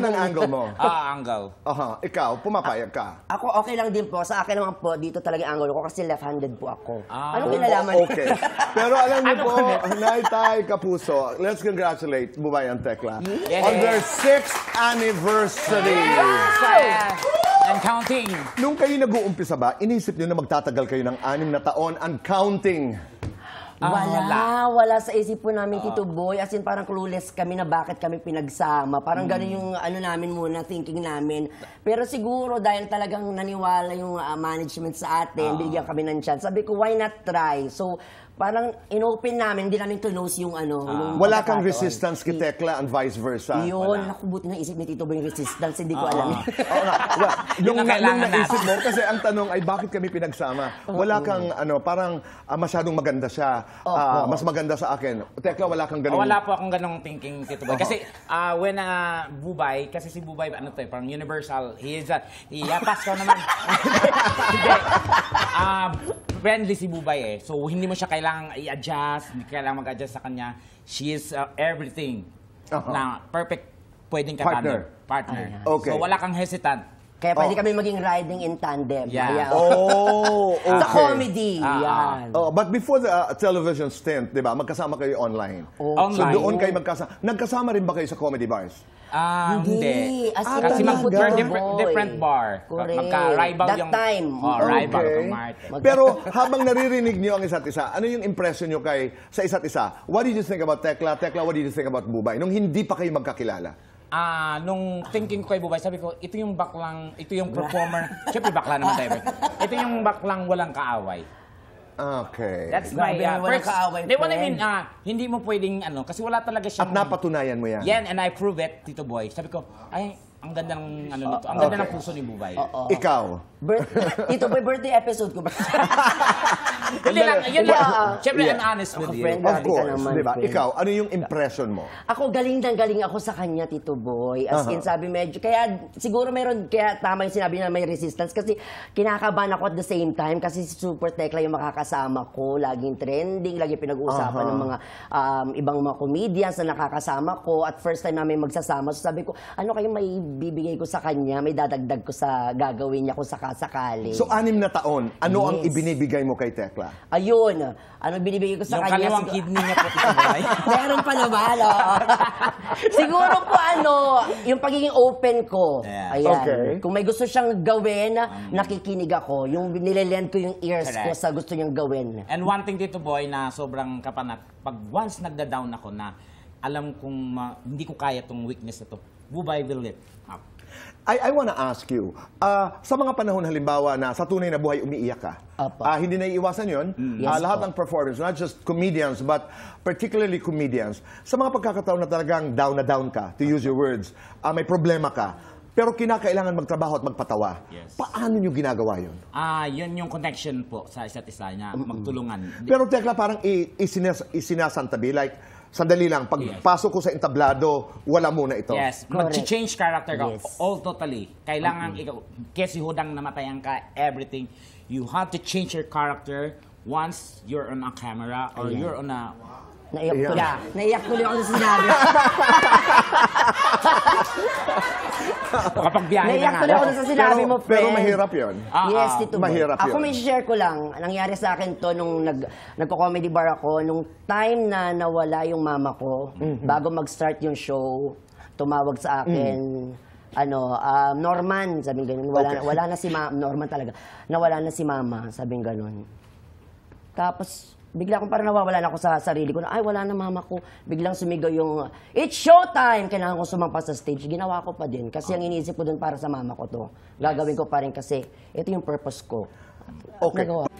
Saan ang angle mo? Angle. Ikaw, pumapayag ka. Ako okay lang din po. Sa akin naman po, dito talaga yung angle ko kasi left-handed po ako. Anong kinalaman? Okay. Pero alam niyo po, Nay, Tay, Kapuso, let's congratulate Bubay and Tekla on their 6th anniversary. And counting. Nung kayo nag-uumpisa ba, inisip niyo na magtatagal kayo ng 6 na taon and counting? Wala sa isip po namin, Tito Boy. As in, parang clueless kami na bakit kami pinagsama. Parang gano'n yung ano namin muna, thinking namin. Pero siguro, dahil talagang naniwala yung management sa atin, binigyan kami ng chance. Sabi ko, why not try? So, parang in-open namin, hindi namin close yung ano. Yung wala kang resistance kay Tekla and vice versa? Yun, naku, buti na isip ni Tito Boy yung resistance, hindi ko alam. Nung naisip mo, kasi ang tanong ay bakit kami pinagsama? Wala kang, parang masyadong maganda siya. Mas maganda sa akin. Tekla, wala kang ganun. Wala po akong ganung thinking, Tito Boy. Kasi when Bubay, kasi si Bubay, parang universal, yapas ko naman. Friendly si Bubay So, hindi mo siya kailangang i-adjust, hindi kailangang mag-adjust sa kanya. She is everything na perfect pwedeng Partner. Partner. Okay. So, wala kang hesitant. Kaya pwede kami maging riding in tandem. Yeah. Okay. Sa comedy. Yan. But before the television stint, di ba, magkasama kayo online. Online. So doon kayo magkasama. Nagkasama rin ba kayo sa comedy bars? Hindi. As in, Kasi talaga. different bar. Correct. Magka-rival That yung... time. Rival Okay. kang Martin. Pero habang naririnig niyo ang isa't isa, ano yung impression niyo sa isa't isa? What did you think about Tekla? Tekla, what did you think about Bubay? Nung hindi pa kayo magkakilala? Nung thinking ko kay Bubay, sabi ko, ito yung baklang, ito yung performer. Siyempre bakla naman tayo. Ito yung baklang walang kaaway. Okay. That's my walang kaaway, They what I friend. mean, hindi mo pwedeng kasi wala talaga siya. At napatunayan mo yan? Yan, and I prove it, Tito Boy. Sabi ko, ay, ang ganda ng nito. Ang ganda ng puso ni Bubay. Ikaw? Tito Boy, birthday episode ko ba? Hindi lang, yun lang. Siyempre, I'm honest with you. friend. Of Grabe ka course. naman, Diba? friend. Ikaw, ano yung impression mo? Ako, galing ako sa kanya, Tito Boy. As in, sabi medyo, kaya siguro kaya tama yung sinabi na may resistance kasi kinakabahan ako at the same time kasi si Super Tekla yung makakasama ko. Laging trending, laging pinag-uusapan ng mga ibang mga comedians na nakakasama ko. At first time namin magsasama. So sabi ko, ano kayo may bibigay ko sa kanya, may dadagdag ko sa gagawin niya kung sakasakali. So, 6 na taon, ano ang ibinibigay mo kay Tekla? Ayun, ano binibigay ko sa Yung kanya? kaliwang kidney niya po, Tito Boy. Meron pa naman, siguro po yung pagiging open ko. Yeah. Ayan. Okay. Kung may gusto siyang gawin, nakikinig ako. Yung nililend ko yung ears ko Correct. sa gusto niyang gawin. And one thing, Tito Boy, na sobrang kapanat, pag once nagda-down ako na alam kong hindi ko kaya tong weakness na to, Bubay will lift up. I wanna ask you, sa mga panahon halimbawa na sa tunay na buhay umiiyak ka, hindi na iiwasan yun, Yes, lahat ng performers, not just comedians, but particularly comedians, sa mga pagkakataon na talagang down ka, to use your words, may problema ka, pero kinakailangan magtrabaho at magpatawa. Yes. Paano nyo ginagawa yun? Yun yung connection po sa isa't isa na magtulungan. Pero Tekla, parang isinasantabi, like, sandali lang, pagpasok ko sa entablado, wala muna ito. Yes, Correct. mag-change character ka. Yes. All totally. Kailangan ikaw, kasi hudang namatayan ka, everything. You have to change your character once you're on a camera or you're on a... Naiyak tuloy ako sa sinabi. Kapag biyahe na Naiyak nga. tuloy ako sa sinabi mo, friend. Pero mahirap yun. Yes, Tito Boy. Mahirap Ako yun. may share ko lang. Nangyari sa akin to nung nagko-comedy bar ako. Nung time na nawala yung mama ko, bago mag-start yung show, tumawag sa akin, Norman, sabing ganun. Wala na si mama. Norman talaga. Nawala na si mama, sabing ganun. Tapos, bigla akong parang nawawalan ako sa sarili ko na, ay, wala na mama ko. Biglang sumigaw yung, it's showtime! Kailangan ko sumampa sa stage. Ginawa ko pa din. Kasi ang iniisip ko dun para sa mama ko to. Gagawin ko pa rin kasi ito yung purpose ko. Okay. Nagawa.